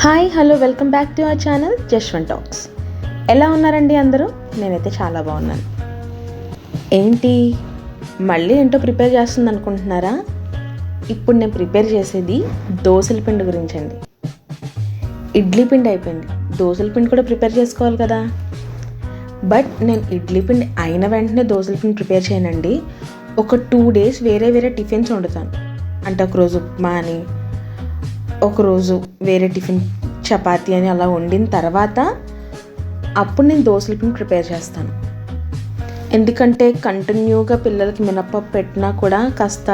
Hi hello welcome back to our channel Jaswanth talks. ఎలా ఉన్నారండి అందరూ? నేనైతే చాలా బాగున్నాను. ఏంటి మళ్ళీ ఏంటో ప్రిపేర్ చేస్తుంది అనుకుంటున్నారా? ఇప్పుడు నేను ప్రిపేర్ చేసేది దోసల పిండి గురించి అండి. ఇడ్లీ పిండి అయిపోయింది, దోసల పిండి కూడా ప్రిపేర్ చేసుకోవాలి కదా. బట్ నేను ఇడ్లీ పిండి అయిన వెంటనే దోసల పిండి ప్రిపేర్ చేయనండి. ఒక 2 days వేరే వేరే టిఫిన్స్ వండుతాను. అంటే ఒకరోజు ఉప్మా అని, ఒకరోజు వేరే టిఫిన్ చపాతీ అని అలా వండిన తర్వాత అప్పుడు నేను దోసల పిండి ప్రిపేర్ చేస్తాను. ఎందుకంటే కంటిన్యూగా పిల్లలకి మినప్పప్పు పెట్టినా కూడా కాస్త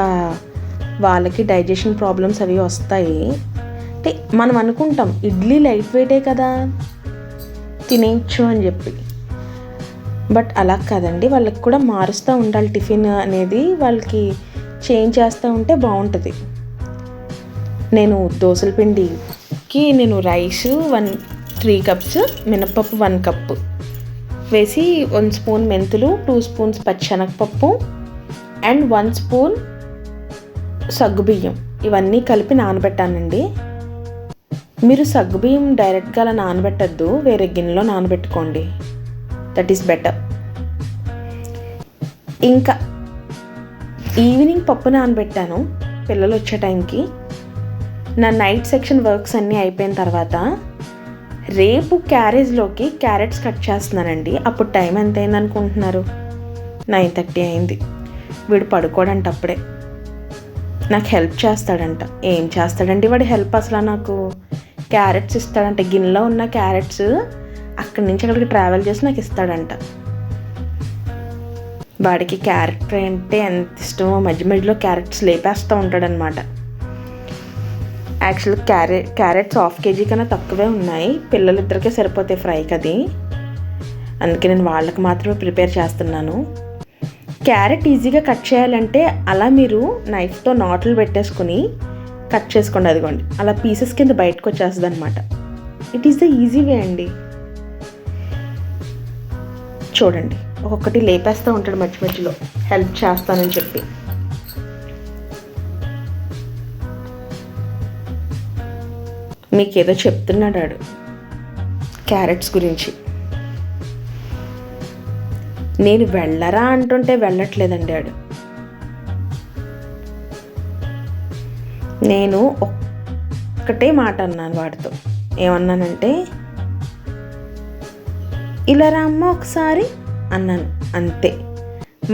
వాళ్ళకి డైజెషన్ ప్రాబ్లమ్స్ అవి వస్తాయి. అంటే మనం అనుకుంటాం ఇడ్లీ లైట్ వెయిటే కదా తినేయచ్చు అని చెప్పి, బట్ అలా కాదండి. వాళ్ళకి కూడా మారుస్తూ ఉండాలి టిఫిన్ అనేది, వాళ్ళకి చేంజ్ చేస్తూ ఉంటే బాగుంటుంది. నేను దోసల పిండికి రైస్ 3 cups, మినప్పప్పు 1 cup వేసి 1 spoon మెంతులు, 2 spoons పచ్చిశనగపప్పు అండ్ 1 spoon సగ్గుబియ్యం ఇవన్నీ కలిపి నానబెట్టానండి. మీరు సగ్గుబియ్యం డైరెక్ట్గా అలా నానబెట్టద్దు, వేరే గిన్నెలో నానబెట్టుకోండి, దట్ ఈస్ బెటర్. ఇంకా ఈవినింగ్ పప్పు నానబెట్టాను పిల్లలు వచ్చే టైంకి. నా నైట్ సెక్షన్ వర్క్స్ అన్నీ అయిపోయిన తర్వాత రేపు క్యారేజ్లోకి క్యారెట్స్ కట్ చేస్తున్నానండి. అప్పుడు టైం ఎంత అయింది అనుకుంటున్నారు? 9:30 అయింది. వీడు పడుకోడంట అప్పుడే, నాకు హెల్ప్ చేస్తాడంట. ఏం చేస్తాడండి వాడి హెల్ప్? అసలు నాకు క్యారెట్స్ ఇస్తాడంట, గిన్నెలో ఉన్న క్యారెట్స్ అక్కడి నుంచి అక్కడికి ట్రావెల్ చేసి నాకు ఇస్తాడంట. వాడికి క్యారెట్ ఫ్రై అంటే ఎంత ఇష్టమో, మధ్య మధ్యలో క్యారెట్స్ లేపేస్తూ ఉంటాడనమాట. యాక్చువల్ క్యారెట్స్ 1/2 kg కన్నా తక్కువే ఉన్నాయి, పిల్లలిద్దరికే సరిపోతాయి ఫ్రైకి అది. అందుకే నేను వాళ్ళకి మాత్రమే ప్రిపేర్ చేస్తున్నాను. క్యారెట్ ఈజీగా కట్ చేయాలంటే అలా మీరు నైఫ్తో నాట్లు పెట్టేసుకుని కట్ చేసుకోండి. అదిగోండి అలా పీసెస్ కింద బయటకు వచ్చేస్తుంది అనమాట. It is the easy way అండి. చూడండి ఒక్కొక్కటి లేపేస్తూ ఉంటాడు మధ్య మధ్యలో హెల్ప్ చేస్తానని చెప్పి. మీకేదో చెప్తున్నాడు ఆడు క్యారెట్స్ గురించి. నేను వెళ్ళరా అంటుంటే వెళ్ళట్లేదండి ఆడు. నేను ఒక్కటే మాట అన్నాను వాడితో. ఏమన్నానంటే, ఇలా రా అమ్మ ఒకసారి అన్నాను, అంతే.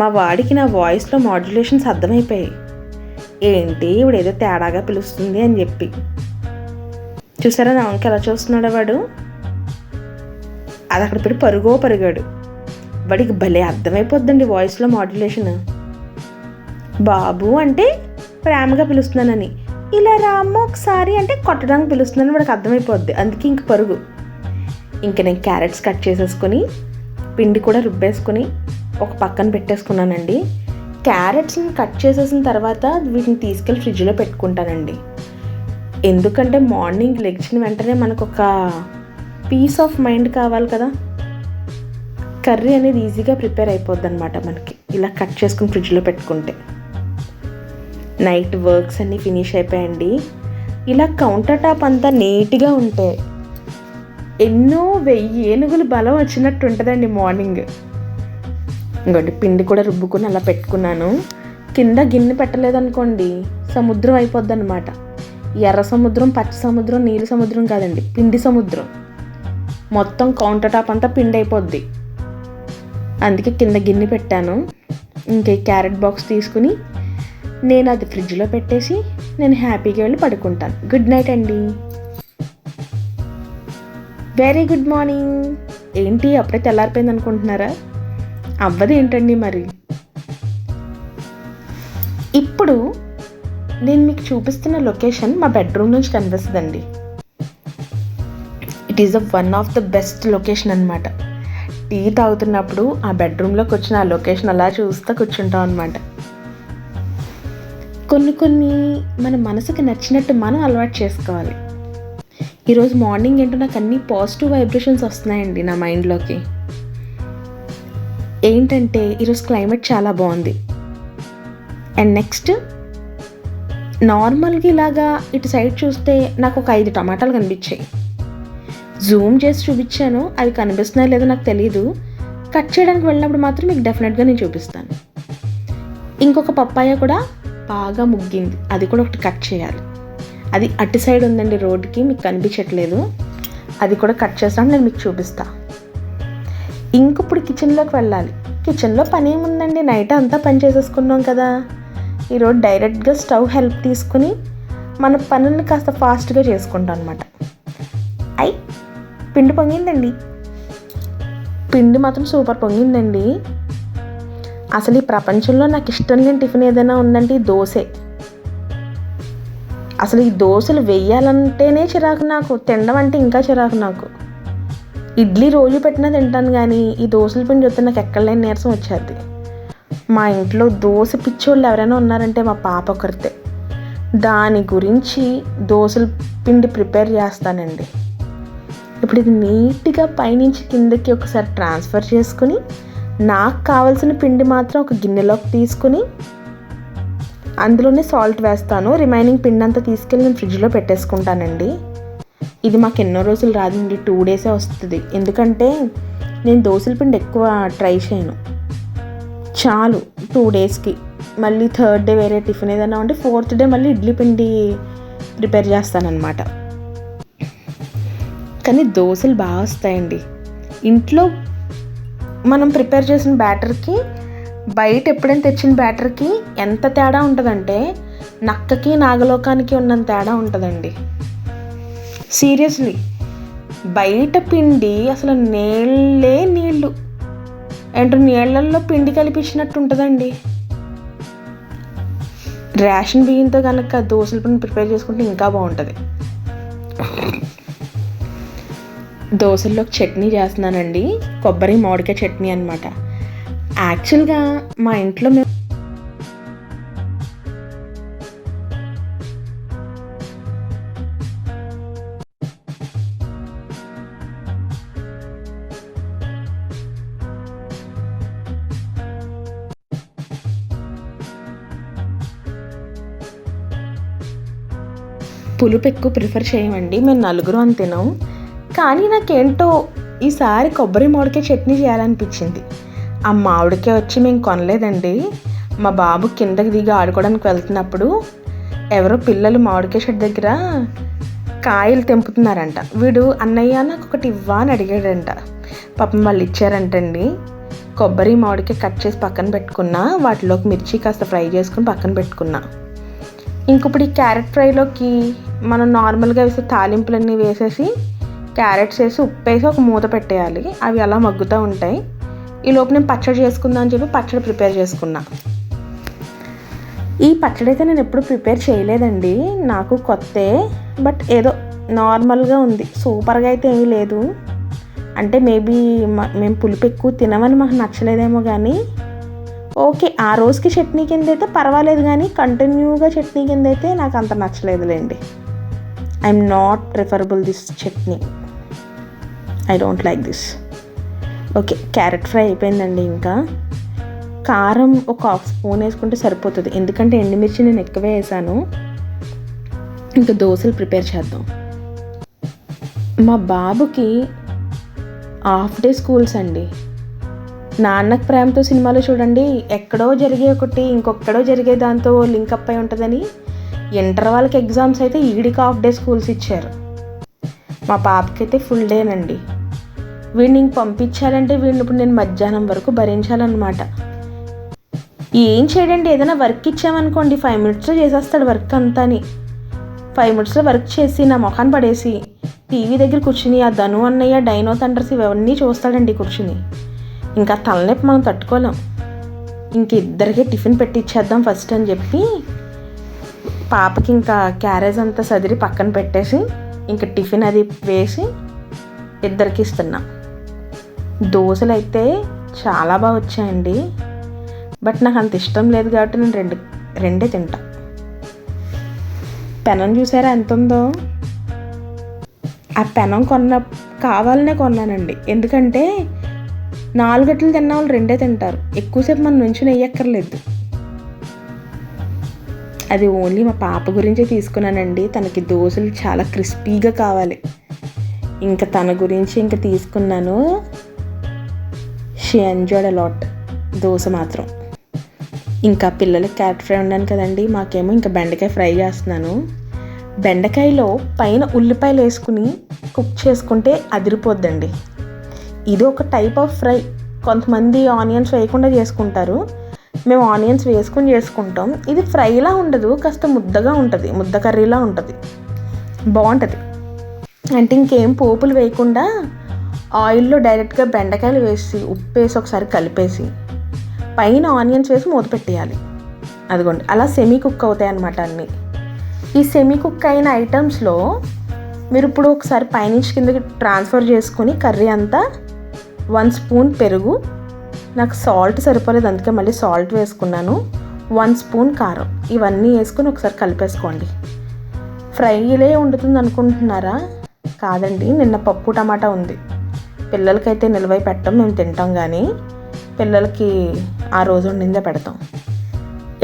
మా వాడికి నా వాయిస్లో మాడ్యులేషన్స్ అర్థమైపోయాయి. ఏంటి ఇప్పుడు ఏదో తేడాగా పిలుస్తుంది అని చెప్పి. చూసారా నా వంక ఎలా చూస్తున్నాడు వాడు? అది అక్కడ పెట్టి పరిగాడు. వాడికి భలే అర్థమైపోద్దండి వాయిస్లో మాడ్యులేషన్. బాబు అంటే ప్రేమగా పిలుస్తున్నానని, ఇలా రామ్మ ఒకసారి అంటే కొట్టడానికి పిలుస్తున్నానని వాడికి అర్థమైపోద్ది. అందుకే ఇంక పరుగు. ఇంక నేను క్యారెట్స్ కట్ చేసేసుకొని పిండి కూడా రుబ్బేసుకొని ఒక పక్కన పెట్టేసుకున్నానండి. క్యారెట్స్ని కట్ చేసేసిన తర్వాత వీటిని తీసుకెళ్ళి ఫ్రిడ్జ్లో పెట్టుకుంటానండి. ఎందుకంటే మార్నింగ్ లెగ్చిన వెంటనే మనకు ఒక పీస్ ఆఫ్ మైండ్ కావాలి కదా. కర్రీ అనేది ఈజీగా ప్రిపేర్ అయిపోద్ది అనమాట మనకి ఇలా కట్ చేసుకుని ఫ్రిడ్జ్లో పెట్టుకుంటే. నైట్ వర్క్స్ అన్నీ ఫినిష్ అయిపోయాయండి. ఇలా కౌంటర్ టాప్ అంతా నీట్గా ఉంటే ఎన్నో 1000 ఏనుగులు బలం వచ్చినట్టు ఉంటుందండి మార్నింగ్. ఇంకోటి పిండి కూడా రుబ్బుకుని అలా పెట్టుకున్నాను. కింద గిన్నె పెట్టలేదనుకోండి సముద్రం అయిపోద్ది అనమాట. ఎర్ర సముద్రం, పచ్చ సముద్రం, నీలి సముద్రం కాదండి, పిండి సముద్రం. మొత్తం కౌంటర్ టాప్ అంతా పిండి అయిపోద్ది. అందుకే కింద గిన్నె పెట్టాను. ఇంకే క్యారెట్ బాక్స్ తీసుకుని నేను అది ఫ్రిడ్జ్లో పెట్టేసి నేను హ్యాపీగా వెళ్ళి పడుకుంటాను. గుడ్ నైట్ అండి. Very good morning. ఏంటి అప్పుడే తెల్లారిపోయింది అనుకుంటున్నారా? అవ్వదు ఏంటండి మరి. ఇప్పుడు నేను మీకు చూపిస్తున్న లొకేషన్ మా బెడ్రూమ్ నుంచి కనిపిస్తుందండి. It is one of the best location అనమాట. టీ తాగుతున్నప్పుడు ఆ బెడ్రూమ్లోకి వచ్చిన ఆ లొకేషన్ అలా చూస్తూ కూర్చుంటాం అనమాట. కొన్ని మన మనసుకి నచ్చినట్టు మనం అలవాటు చేసుకోవాలి. ఈరోజు మార్నింగ్ ఏంటో నాకు అన్ని పాజిటివ్ వైబ్రేషన్స్ వస్తున్నాయండి నా మైండ్లోకి. ఏంటంటే ఈరోజు క్లైమేట్ చాలా బాగుంది. అండ్ నెక్స్ట్ నార్మల్గా ఇలాగా ఇటు సైడ్ చూస్తే నాకు ఒక 5 టమాటాలు కనిపించాయి. జూమ్ చేసి చూపించాను, అవి కనిపిస్తున్నాయో లేదో నాకు తెలియదు. కట్ చేయడానికి వెళ్ళినప్పుడు మాత్రం మీకు డెఫినెట్గా నేను చూపిస్తాను. ఇంకొక పప్పాయ కూడా బాగా ముగ్గింది, అది కూడా ఒకటి కట్ చేయాలి. అది అటు సైడ్ ఉందండి, రోడ్డుకి మీకు కనిపించట్లేదు. అది కూడా కట్ చేస్తాను, నేను మీకు చూపిస్తాను. ఇంకొప్పుడు కిచెన్లోకి వెళ్ళాలి. కిచెన్లో పని ఏముందండి, నైట్ అంతా పని చేసేసుకున్నాం కదా. ఈరోజు డైరెక్ట్గా స్టవ్ హెల్ప్ తీసుకుని మన పనుల్ని కాస్త ఫాస్ట్గా చేసుకుంటాం అనమాట. పిండి పొంగిందండి, పిండి మాత్రం సూపర్ పొంగిందండి. అసలు ఈ ప్రపంచంలో నాకు ఇష్టం లేని టిఫిన్ ఏదైనా ఉందంటే ఈ దోసే. అసలు ఈ దోశలు వేయాలంటేనే చిరాకు నాకు, తినడం అంటే ఇంకా చిరాకు నాకు. ఇడ్లీ రోజు పెట్టినా తింటాను, కానీ ఈ దోశల పిండి వస్తే నాకు ఎక్కడ లేని నీరసం వచ్చేది. మా ఇంట్లో దోశ పిచ్చోళ్ళు ఎవరైనా ఉన్నారంటే మా పాప ఒకరితే. దాని గురించి దోశల పిండి ప్రిపేర్ చేస్తానండి. ఇప్పుడు ఇది నీట్గా పైనుంచి కిందకి ఒకసారి ట్రాన్స్ఫర్ చేసుకుని నాకు కావాల్సిన పిండి మాత్రం ఒక గిన్నెలోకి తీసుకుని అందులోనే సాల్ట్ వేస్తాను. రిమైనింగ్ పిండి అంతా తీసుకెళ్ళి నేను ఫ్రిడ్జ్లో పెట్టేసుకుంటానండి. ఇది మాకు ఎన్నో రోజులు రాదండి, 2 డేసే వస్తుంది. ఎందుకంటే నేను దోశల పిండి ఎక్కువ ట్రై చేయను, చాలు 2 డేస్కి. మళ్ళీ 3rd డే వేరే టిఫిన్ ఏదైనా ఉంటే 4th డే మళ్ళీ ఇడ్లీ పిండి ప్రిపేర్ చేస్తానన్నమాట. కానీ దోశలు బాగా వస్తాయండి. ఇంట్లో మనం ప్రిపేర్ చేసిన బ్యాటర్కి బయట ఎప్పుడైనా తెచ్చిన బ్యాటర్కి ఎంత తేడా ఉంటుందంటే నక్కకి నాగలోకానికి ఉన్నంత తేడా ఉంటుందండి. సీరియస్లీ, బయట పిండి అసలు నీళ్ళు ఏంటో నీళ్ళల్లో పిండి కలిపించినట్టు ఉంటుందండి. రేషన్ బియ్యంతో కనుక దోశల పిండి ప్రిపేర్ చేసుకుంటే ఇంకా బాగుంటుంది. దోశల్లోకి చట్నీ చేస్తున్నానండి, కొబ్బరి మామిడికాయ చట్నీ అనమాట. యాక్చువల్గా మా ఇంట్లో మేము పులుపు ఎక్కువ ప్రిఫర్ చేయమండి, మేము 4 అని తినాం. కానీ నాకేంటో ఈసారి కొబ్బరి మామిడికాయ చట్నీ చేయాలనిపించింది. ఆ మామిడికాయ వచ్చి మేము కొనలేదండి. మా బాబు కిందకి దిగి ఆడుకోవడానికి వెళ్తున్నప్పుడు ఎవరో పిల్లలు మామిడికాయ చెట్టు దగ్గర కాయలు తెంపుతున్నారంట. వీడు అన్నయ్య నాకు ఒకటి ఇవ్వా అని అడిగాడంట. పాపం వాళ్ళు ఇచ్చారంటండి. కొబ్బరి మామిడికాయ కట్ చేసి పక్కన పెట్టుకున్నా, వాటిలోకి మిర్చి కాస్త ఫ్రై చేసుకుని పక్కన పెట్టుకున్నా. ఇంకొప్పుడు ఈ క్యారెట్ ఫ్రైలోకి మనం నార్మల్గా వేసే తాలింపులన్నీ వేసేసి క్యారెట్స్ వేసి ఉప్పు వేసి ఒక మూత పెట్టేయాలి. అవి అలా మగ్గుతూ ఉంటాయి. ఈ లోపు నేను పచ్చడి చేసుకుందాం అని చెప్పి పచ్చడి ప్రిపేర్ చేసుకున్నా. ఈ పచ్చడి అయితే నేను ఎప్పుడు ప్రిపేర్ చేయలేదండి, నాకు కొత్తే. బట్ ఏదో నార్మల్గా ఉంది, సూపర్గా అయితే ఏమీ లేదు. అంటే మేబీ మేము పులుపు ఎక్కువ తినమని మాకు నచ్చలేదేమో, కానీ ఓకే, ఆ రోజుకి చట్నీ కింద అయితే పర్వాలేదు, కానీ కంటిన్యూగా చట్నీ కింద అయితే నాకు అంత నచ్చలేదులేండి. I'm not preferable this chutney, I don't like this. Okay, carrot fry అయిపోయిందండి. ఇంకా కారం ఒక 1/2 స్పూన్ వేసుకుంటే సరిపోతుంది, ఎందుకంటే ఎండుమిర్చి నేను ఎక్కువే వేసాను. ఇంకా దోశలు ప్రిపేర్ చేద్దాం. మా బాబుకి హాఫ్ డే స్కూల్స్ అండి. నాన్నకు ప్రేమతో సినిమాలో చూడండి, ఎక్కడో జరిగే ఒకటి ఇంకొక్కడో జరిగే దాంతో లింకప్ అయి ఉంటుందని ఇంటర్ వాళ్ళకి ఎగ్జామ్స్ అయితే ఈడికి హాఫ్ డే స్కూల్స్ ఇచ్చారు. మా పాపకి అయితే ఫుల్ డేనండి. వీడిని ఇంక పంపించాలంటే వీడిని ఇప్పుడు నేను మధ్యాహ్నం వరకు భరించాలన్నమాట. ఏం చేయడండి, ఏదైనా వర్క్ ఇచ్చామనుకోండి 5 మినిట్స్లో చేసేస్తాడు వర్క్ అంతాని. 5 మినిట్స్లో వర్క్ చేసి నా మొఖాన్ని పడేసి టీవీ దగ్గర కూర్చుని ఆ ధను అన్నయ్య డైనో థండర్స్ ఇవన్నీ చూస్తాడండి కూర్చుని. ఇంకా తలనొప్పి మనం తట్టుకోలేం. ఇంక ఇద్దరికి టిఫిన్ పెట్టిచ్చేద్దాం ఫస్ట్ అని చెప్పి పాపకి ఇంకా క్యారేజ్ అంతా సదిరి పక్కన పెట్టేసి ఇంకా టిఫిన్ అది వేసి ఇద్దరికి ఇస్తున్నా. దోశలు అయితే చాలా బాగా వచ్చాయండి, బట్ నాకు అంత ఇష్టం లేదు కాబట్టి నేను రెండే తింటా. పెనం చూసారా ఎంత ఉందో? ఆ పెనం కావాలనే కొన్నానండి, ఎందుకంటే 4 గంటలు తిన్న వాళ్ళు 2 తింటారు. ఎక్కువసేపు మనం నుంచుని వేయక్కర్లేదు. అది ఓన్లీ మా పాప గురించే తీసుకున్నానండి. తనకి దోశలు చాలా క్రిస్పీగా కావాలి. ఇంకా తన గురించి ఇంకా తీసుకున్నాను. She enjoyed a lot. దోశ మాత్రం. ఇంకా పిల్లలకి క్యారెట్ ఫ్రై ఉన్నాను కదండి, మాకేమో ఇంకా బెండకాయ ఫ్రై చేస్తున్నాను. బెండకాయలో పైన ఉల్లిపాయలు వేసుకుని కుక్ చేసుకుంటే అదిరిపోద్దండి. ఇది ఒక టైప్ ఆఫ్ ఫ్రై. కొంతమంది ఆనియన్స్ వేయకుండా చేసుకుంటారు, మేము ఆనియన్స్ వేసుకుని చేసుకుంటాం. ఇది ఫ్రైలా ఉండదు, కాస్త ముద్దగా ఉంటుంది, ముద్ద కర్రీలా ఉంటుంది, బాగుంటుంది. అంటే ఇంకేం పోపులు వేయకుండా ఆయిల్లో డైరెక్ట్గా బెండకాయలు వేసి ఉప్పు వేసి ఒకసారి కలిపేసి పైన ఆనియన్స్ వేసి మూత పెట్టేయాలి. అదిగోండి అలా సెమీ కుక్ అవుతాయి అన్నమాట అన్నీ. ఈ సెమీ కుక్ అయిన ఐటమ్స్లో మీరు ఇప్పుడు ఒకసారి పైనుంచి కిందకి ట్రాన్స్ఫర్ చేసుకుని కర్రీ అంతా 1 స్పూన్ పెరుగు, నాకు సాల్ట్ సరిపోలేదు అందుకే మళ్ళీ సాల్ట్ వేసుకున్నాను, 1 స్పూన్ కారం, ఇవన్నీ వేసుకుని ఒకసారి కలిపేసుకోండి. ఫ్రైలే వండుతుంది అనుకుంటున్నారా? కాదండి, నిన్న పప్పు టమాటా ఉంది. పిల్లలకైతే నిలవై పెట్టం, మేము తింటాం, కానీ పిల్లలకి ఆ రోజు వండిందే పెడతాం.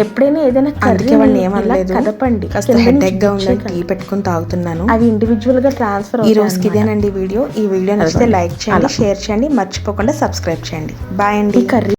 ఎప్పుడైనా ఏదైనా కర్రీ కదపండి, హెడేక్గా ఉందని టీ పెట్టుకుని తాగుతున్నాను. అవి ఇండివిజువల్గా ట్రాన్స్ఫర్. ఈ రోజుకి ఇదేనండి వీడియో. ఈ వీడియో నచ్చితే లైక్ చేయండి, షేర్ చేయండి, మర్చిపోకుండా సబ్స్క్రైబ్ చేయండి. బాయ్ అండి. కర్రీ